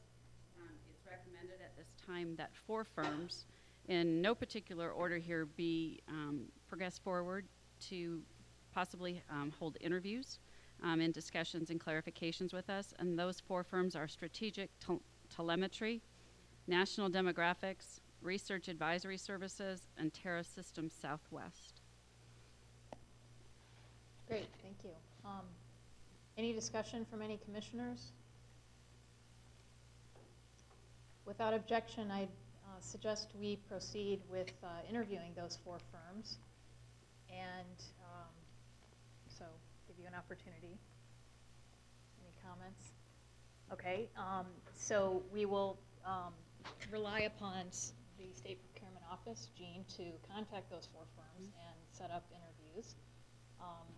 it's recommended at this time that 4 firms, in no particular order here, be progressed forward to possibly hold interviews. in discussions and clarifications with us. And those 4 firms are Strategic Telemetry, National Demographics, Research Advisory Services, and Terra Systems Southwest. Great, thank you. Any discussion from any commissioners? Without objection, I suggest we proceed with interviewing those 4 firms, and so give you an opportunity. Any comments? Okay, so we will rely upon the State Procurement Office, Jean, to contact those 4 firms and set up interviews.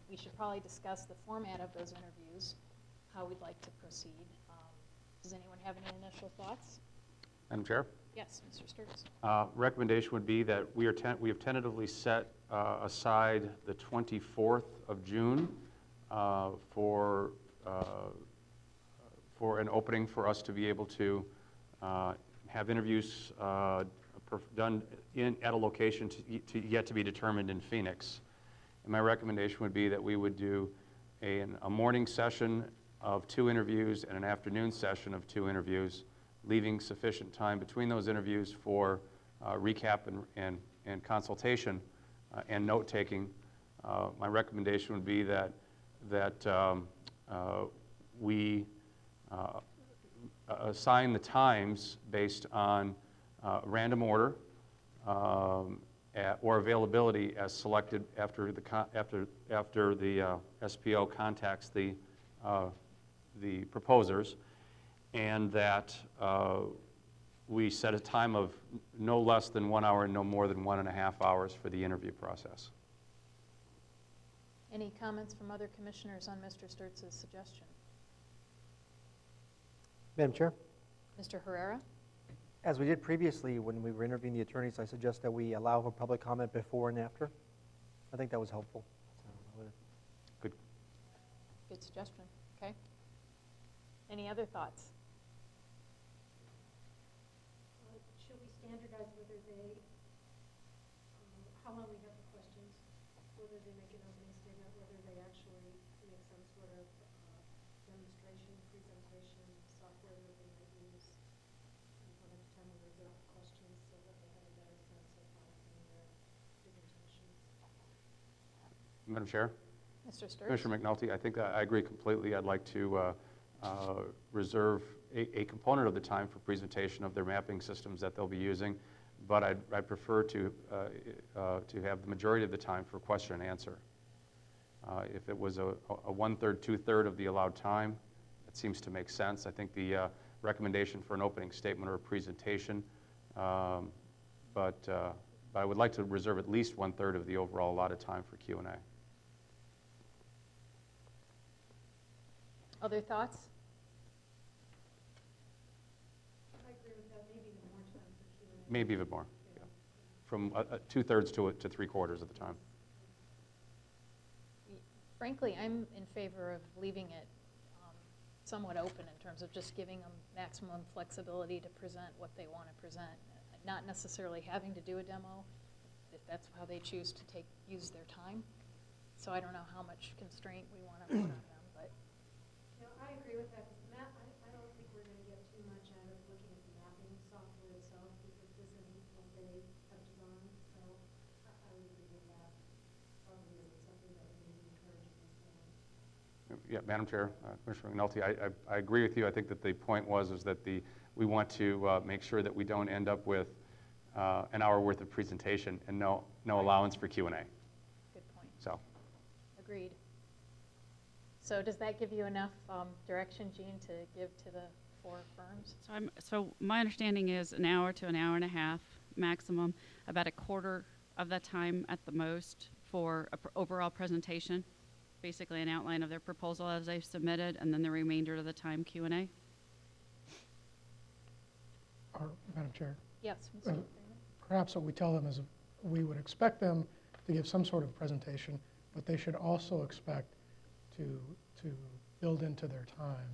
We should probably discuss the format of those interviews, how we'd like to proceed. Does anyone have any initial thoughts? Madam Chair? Yes, Mr. Sturts. Recommendation would be that we have tentatively set aside the 24th of June for an opening for us to be able to have interviews done at a location yet to be determined in Phoenix. And my recommendation would be that we would do a morning session of 2 interviews and an afternoon session of 2 interviews, leaving sufficient time between those interviews for recap and consultation and note-taking. My recommendation would be that we assign the times based on random order or availability as selected after the SPO contacts the proposers, and that we set a time of no less than 1 hour and no more than 1.5 hours for the interview process. Any comments from other commissioners on Mr. Sturts' suggestion? Madam Chair, Mr. Herrera? as we did previously when we were interviewing the attorneys, I suggest that we allow for public comment before and after. I think that was helpful. Good. Good suggestion. Okay. Any other thoughts? Should we standardize whether they, how long we have for questions, whether they make an opening statement, whether they actually make some sort of demonstration, presentation, software that they might use, and one at a time when they get questions so that they have a better sense of how in their presentations. Madam Chair? Mr. Sturts? Commissioner McNulty, I think I agree completely. I'd like to reserve a component of the time for presentation of their mapping systems that they'll be using, but I'd prefer to have the majority of the time for question and answer. If it was a 1/3, 2/3 of the allowed time, that seems to make sense. I think the recommendation for an opening statement or a presentation, but I would like to reserve at least 1/3 of the overall allotted time for Q&A. Other thoughts? I agree with that. Maybe even more time for Q&A. Maybe even more, yeah. From 2/3 to 3/4 of the time. Frankly, I'm in favor of leaving it somewhat open in terms of just giving them maximum flexibility to present what they want to present, not necessarily having to do a demo if that's how they choose to use their time. So I don't know how much constraint we want to put on them, but. No, I agree with that. I don't think we're going to get too much out of looking at the mapping software itself because this isn't what they have designed. So I would agree with that. Probably isn't something that we need to encourage against them. Yeah, Madam Chair, Commissioner McNulty, I agree with you. I think that the point was that we want to make sure that we don't end up with an hour worth of presentation and no allowance for Q&A. Good point. So. Agreed. So does that give you enough direction, Jean, to give to the 4 firms? So my understanding is an hour to an hour and a half maximum, about a quarter of that time at the most for an overall presentation, basically an outline of their proposal as they've submitted, and then the remainder of the time Q&A. Madam Chair? Yes, Mr. Freeman. Perhaps what we tell them is we would expect them to give some sort of presentation, but they should also expect to build into their time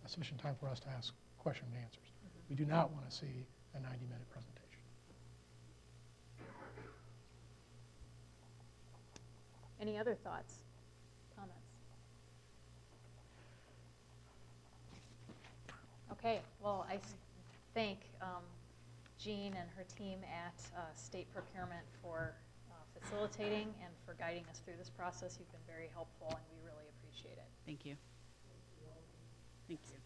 a sufficient time for us to ask question and answers. Mm-hmm. We do not want to see a 90-minute presentation. Any other thoughts, comments? Okay, well, I thank Jean and her team at State Procurement for facilitating and for guiding us through this process. You've been very helpful, and we really appreciate it. Thank you. Thank you.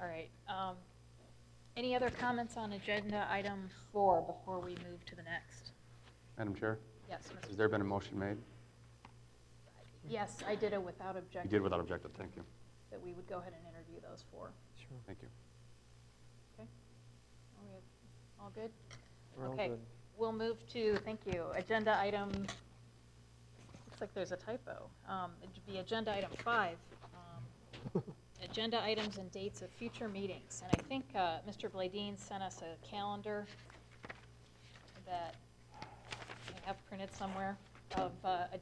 All right. Any other comments on agenda item 4 before we move to the next? Madam Chair? Yes, Mr. Has there been a motion made? Yes, I did it without objection. You did without objection, thank you. That we would go ahead and interview those 4. Sure. Thank you. Okay. Are we all good? We're all Okay. good. We'll move to, thank you, agenda item, looks like there's a typo. It'd be agenda item 5. Agenda items and dates of future meetings. And I think Mr. Bladeen sent us a calendar that I have printed somewhere of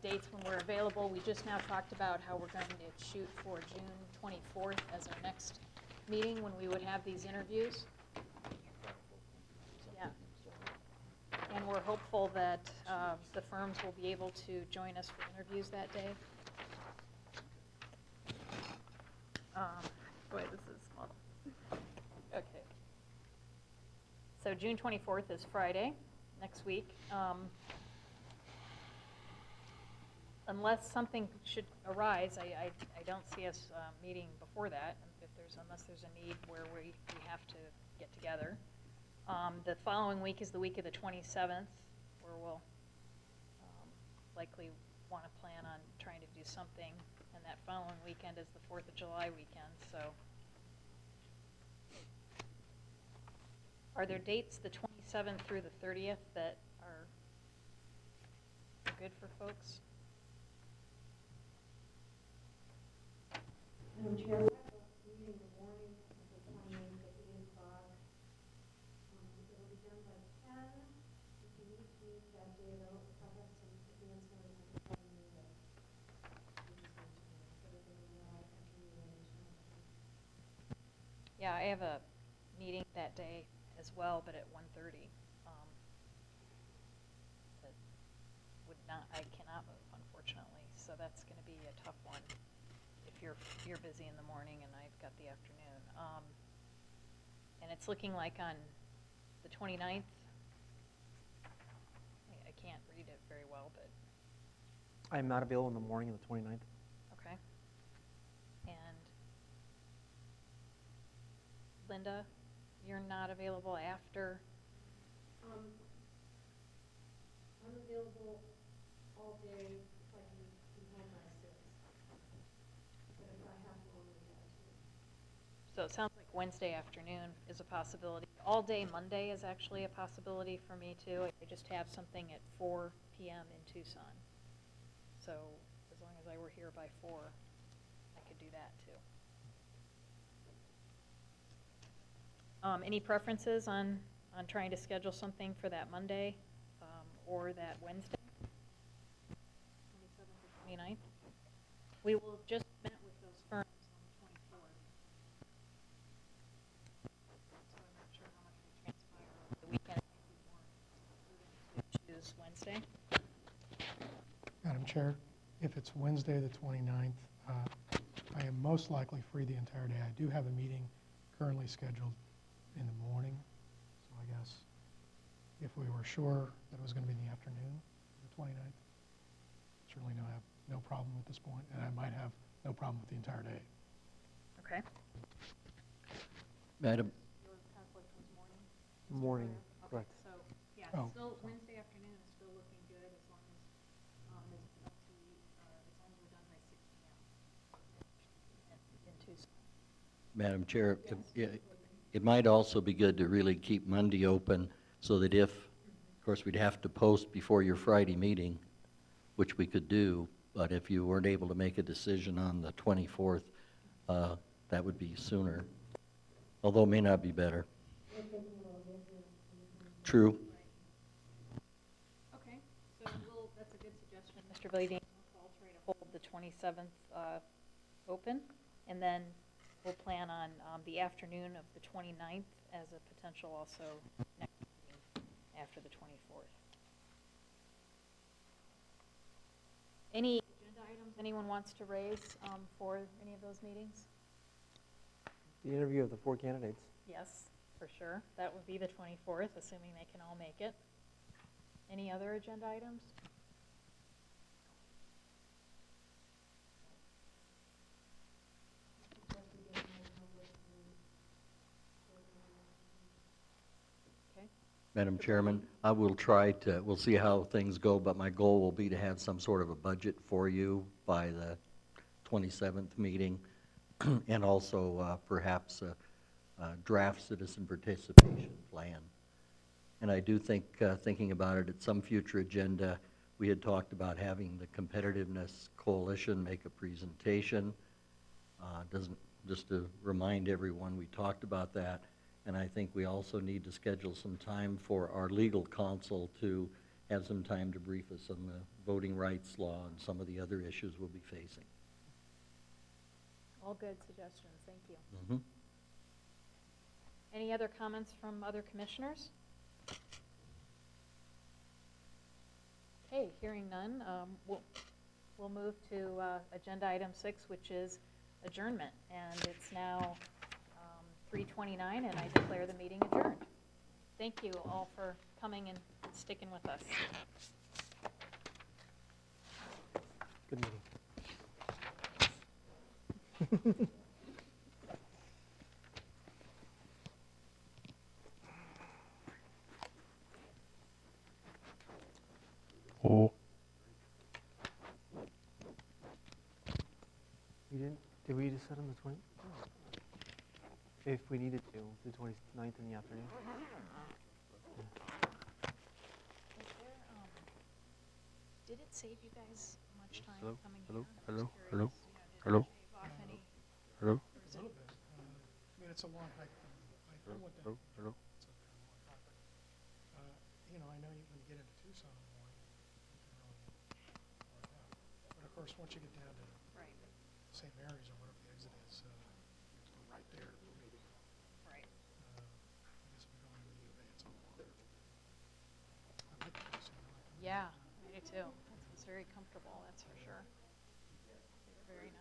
dates when we're available. We just now talked about how we're going to shoot for June 24th as our next meeting when we would have these interviews. Yeah. And we're hopeful that the firms will be able to join us for interviews that day. Boy, this is small. Okay. So June 24th is Friday, next week. Unless something should arise, I don't see us meeting before that, unless there's a need where we have to get together. The following week is the week of the 27th, where we'll likely want to plan on trying to do something. And that following weekend is the 4th of July weekend, so. Are there dates, the 27th through the 30th, that are good for folks? Madam Chair, we have a meeting in the morning, the 28th at 8 o'clock. It'll be done by 10. If you need to meet that day, though, if I have some advance notice, I can probably move it. Yeah, I have a meeting that day as well, but at 1:30. That I cannot move, unfortunately, so that's going to be a tough one if you're busy in the morning and I've got the afternoon. And it's looking like on the 29th, I can't read it very well, but. I'm not available in the morning of the 29th. Okay. And Linda, you're not available after? I'm available all day if I can be home by 6. But if I have to, I'll move that too. So it sounds like Wednesday afternoon is a possibility. All day Monday is actually a possibility for me too. I just have something at 4 p.m. in Tucson. So as long as I were here by 4, I could do that too. Any preferences on trying to schedule something for that Monday or that Wednesday, 27th or 29th? We will just met with those firms on the 24th. So I'm not sure how much will transpire over the weekend. It might be more prudent to choose Wednesday. Madam Chair, if it's Wednesday the 29th, I am most likely free the entire day. I do have a meeting currently scheduled in the morning, so I guess if we were sure that it was going to be in the afternoon, the 29th, certainly no problem at this point, and I might have no problem with the entire day. Okay. Madam, Your conflict was morning? Morning, Okay, correct. so, yeah, Oh, still Wednesday afternoon is still looking good as long as we're done by 6 p.m. in Tucson. Madam Chair, it might also be good to really keep Monday open so that if, of course, we'd have to post before your Friday meeting, which we could do, but if you weren't able to make a decision on the 24th, that would be sooner, although it may not be better. True. Okay, so that's a good suggestion, Mr. Bladeen. I'll try to hold the 27th open, and then we'll plan on the afternoon of the 29th as a potential also next meeting after the 24th. Any agenda items anyone wants to raise for any of those meetings? The interview of the 4 candidates. Yes, for sure. That would be the 24th, assuming they can all make it. Any other agenda items? Okay. Madam Chairman, I will try to, we'll see how things go, but my goal will be to have some sort of a budget for you by the 27th meeting, and also perhaps a draft citizen participation plan. And I do think, thinking about it, at some future agenda, we had talked about having the Competitiveness Coalition make a presentation. Just to remind everyone, we talked about that. And I think we also need to schedule some time for our legal counsel to have some time to brief us on the voting rights law and some of the other issues we'll be facing. All good suggestions, thank you. Mm-hmm. Any other comments from other commissioners? Okay, hearing none, we'll move to agenda item 6, which is adjournment. And it's now 3:29, and I declare the meeting adjourned. Thank you all for coming and sticking with us. Good meeting. Oh. We didn't, did we decide on the 20? If we needed to, the 29th in the afternoon. Did it save you guys much time Hello? coming Hello? here? Hello? I'm just Hello? curious, you know, did Hello? it shave off any? Hello? Or is it- I mean, it's a long hike. I went down. Hello? It's a very long hike, but, you know, I know when you get into Tucson in the morning, you can really get worked out. But of course, once you get down to St. Mary's or whatever the exit is, we're right there. Right. I guess if we go into the U of A, it's all longer. I like Tucson. I like it. Yeah, I do too. It's very comfortable, that's for sure. Very, very